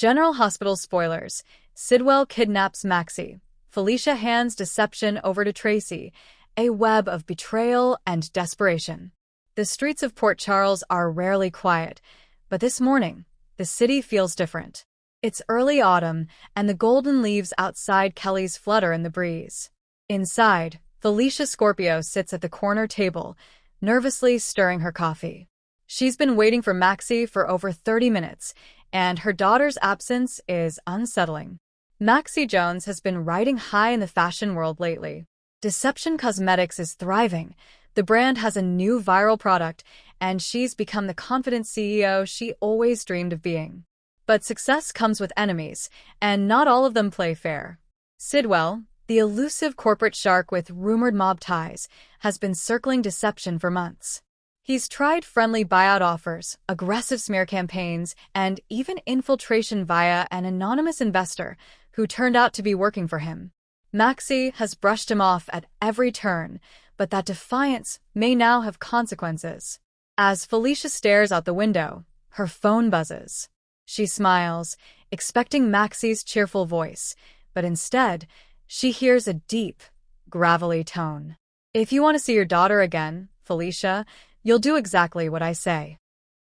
General Hospital Spoilers. Sidwell kidnaps Maxie. Felicia hands deception over to Tracy. A web of betrayal and desperation. The streets of Port Charles are rarely quiet, but this morning, the city feels different. It's early autumn, and the golden leaves outside Kelly's flutter in the breeze. Inside, Felicia Scorpio sits at the corner table, nervously stirring her coffee. She's been waiting for Maxie for over 30 minutes, and her daughter's absence is unsettling. Maxie Jones has been riding high in the fashion world lately. Deception Cosmetics is thriving. The brand has a new viral product, and she's become the confident CEO she always dreamed of being. But success comes with enemies, and not all of them play fair. Sidwell, the elusive corporate shark with rumored mob ties, has been circling deception for months. He's tried friendly buyout offers, aggressive smear campaigns, and even infiltration via an anonymous investor who turned out to be working for him. Maxie has brushed him off at every turn, but that defiance may now have consequences. As Felicia stares out the window, her phone buzzes. She smiles, expecting Maxie's cheerful voice, but instead, she hears a deep, gravelly tone. "If you want to see your daughter again, Felicia, you'll do exactly what I say."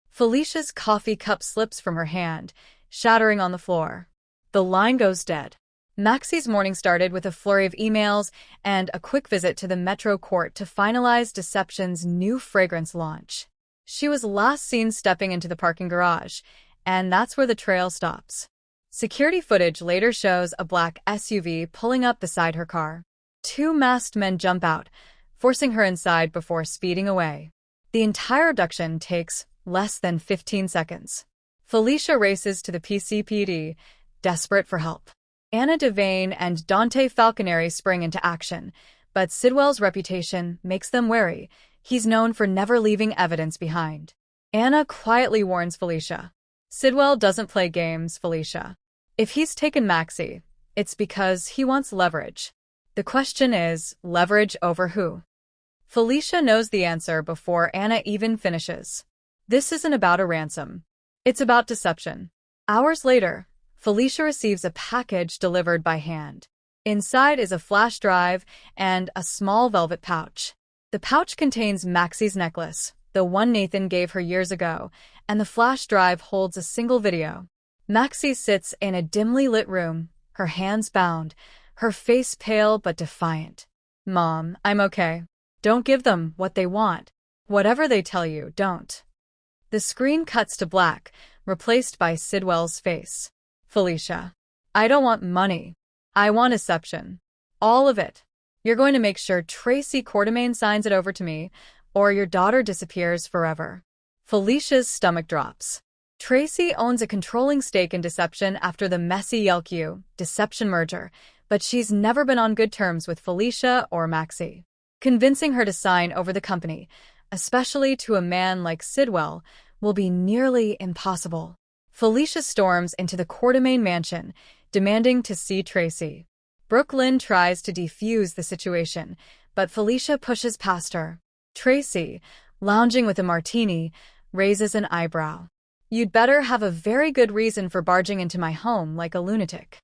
Felicia's coffee cup slips from her hand, shattering on the floor. The line goes dead. Maxie's morning started with a flurry of emails and a quick visit to the Metro Court to finalize Deception's new fragrance launch. She was last seen stepping into the parking garage, and that's where the trail stops. Security footage later shows a black SUV pulling up beside her car. Two masked men jump out, forcing her inside before speeding away. The entire abduction takes less than 15 seconds. Felicia races to the PCPD, desperate for help. Anna Devane and Dante Falconeri spring into action, but Sidwell's reputation makes them wary. He's known for never leaving evidence behind. Anna quietly warns Felicia. "Sidwell doesn't play games, Felicia. If he's taken Maxie, it's because he wants leverage. The question is, leverage over who?" Felicia knows the answer before Anna even finishes. This isn't about a ransom. It's about deception. Hours later, Felicia receives a package delivered by hand. Inside is a flash drive and a small velvet pouch. The pouch contains Maxie's necklace, the one Nathan gave her years ago, and the flash drive holds a single video. Maxie sits in a dimly lit room, her hands bound, her face pale but defiant. "Mom, I'm okay. Don't give them what they want. Whatever they tell you, don't." The screen cuts to black, replaced by Sidwell's face. "Felicia, I don't want money. I want deception. All of it. You're going to make sure Tracy Quartermaine signs it over to me, or your daughter disappears forever." Felicia's stomach drops. Tracy owns a controlling stake in Deception after the messy Yelq Deception merger, but she's never been on good terms with Felicia or Maxie. Convincing her to sign over the company, especially to a man like Sidwell, will be nearly impossible. Felicia storms into the Quartermaine mansion, demanding to see Tracy. Brooklyn tries to defuse the situation, but Felicia pushes past her. Tracy, lounging with a martini, raises an eyebrow. "You'd better have a very good reason for barging into my home like a lunatic."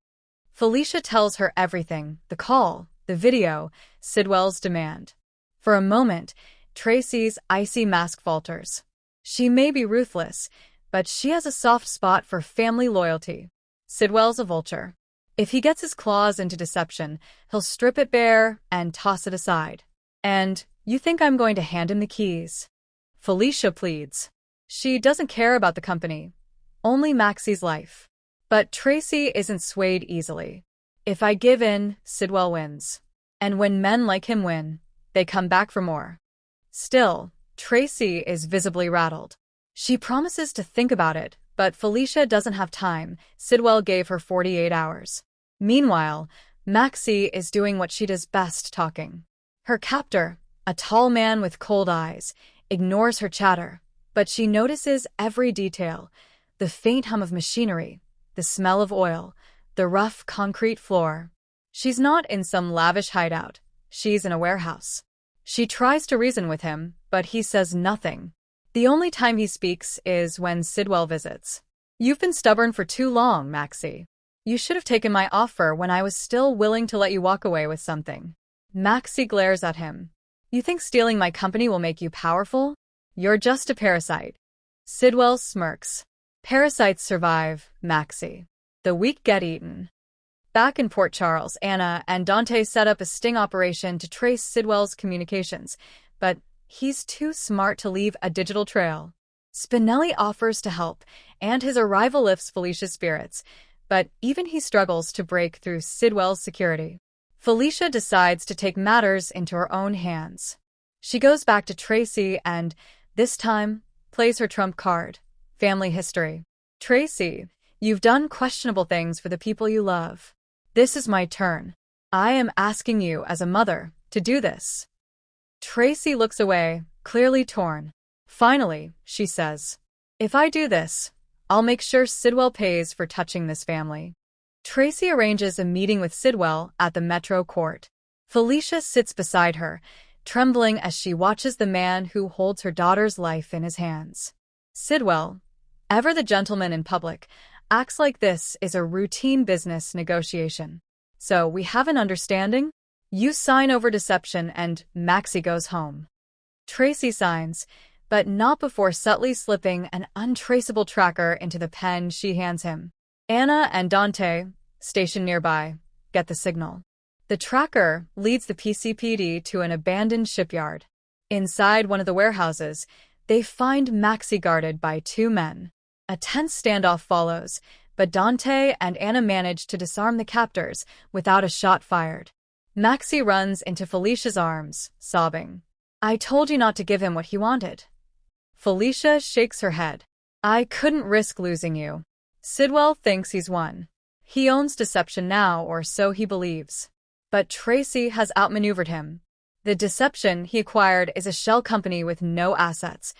Felicia tells her everything: the call, the video, Sidwell's demand. For a moment, Tracy's icy mask falters. She may be ruthless, but she has a soft spot for family loyalty. Sidwell's a vulture. If he gets his claws into Deception, he'll strip it bare and toss it aside. "And you think I'm going to hand him the keys?" Felicia pleads. She doesn't care about the company, only Maxie's life. But Tracy isn't swayed easily. "If I give in, Sidwell wins. And when men like him win, they come back for more." Still, Tracy is visibly rattled. She promises to think about it, but Felicia doesn't have time. Sidwell gave her 48 hours. Meanwhile, Maxie is doing what she does best, talking. Her captor, a tall man with cold eyes, ignores her chatter, but she notices every detail: the faint hum of machinery, the smell of oil, the rough concrete floor. She's not in some lavish hideout. She's in a warehouse. She tries to reason with him, but he says nothing. The only time he speaks is when Sidwell visits. You've been stubborn for too long, Maxie. You should have taken my offer when I was still willing to let you walk away with something. Maxie glares at him. You think stealing my company will make you powerful? You're just a parasite. Sidwell smirks. Parasites survive, Maxie. The weak get eaten. Back in Port Charles, Anna and Dante set up a sting operation to trace Sidwell's communications, but he's too smart to leave a digital trail. Spinelli offers to help, and his arrival lifts Felicia's spirits, but even he struggles to break through Sidwell's security. Felicia decides to take matters into her own hands. She goes back to Tracy and, this time, plays her trump card: family history. Tracy, you've done questionable things for the people you love. This is my turn. I am asking you as a mother to do this. Tracy looks away, clearly torn. Finally, she says, if I do this, I'll make sure Sidwell pays for touching this family. Tracy arranges a meeting with Sidwell at the Metro Court. Felicia sits beside her, trembling as she watches the man who holds her daughter's life in his hands. Sidwell, ever the gentleman in public, acts like this is a routine business negotiation. So we have an understanding? You sign over deception and Maxie goes home. Tracy signs, but not before subtly slipping an untraceable tracker into the pen she hands him. Anna and Dante, stationed nearby, get the signal. The tracker leads the PCPD to an abandoned shipyard. Inside one of the warehouses, they find Maxie guarded by two men. A tense standoff follows, but Dante and Anna manage to disarm the captors without a shot fired. Maxie runs into Felicia's arms, sobbing. I told you not to give him what he wanted. Felicia shakes her head. I couldn't risk losing you. Sidwell thinks he's won. He owns deception now, or so he believes. But Tracy has outmaneuvered him. The deception he acquired is a shell company with no assets.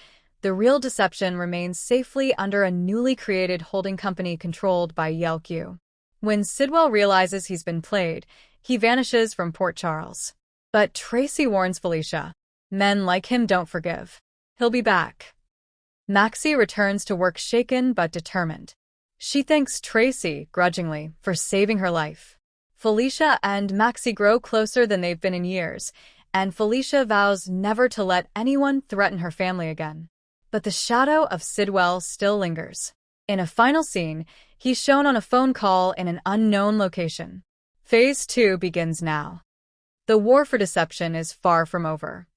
The real deception remains safely under a newly created holding company controlled by Yelq. When Sidwell realizes he's been played, he vanishes from Port Charles. But Tracy warns Felicia. Men like him don't forgive. He'll be back. Maxie returns to work shaken but determined. She thanks Tracy, grudgingly, for saving her life. Felicia and Maxie grow closer than they've been in years, and Felicia vows never to let anyone threaten her family again. But the shadow of Sidwell still lingers. In a final scene, he's shown on a phone call in an unknown location. Phase 2 begins now. The war for deception is far from over.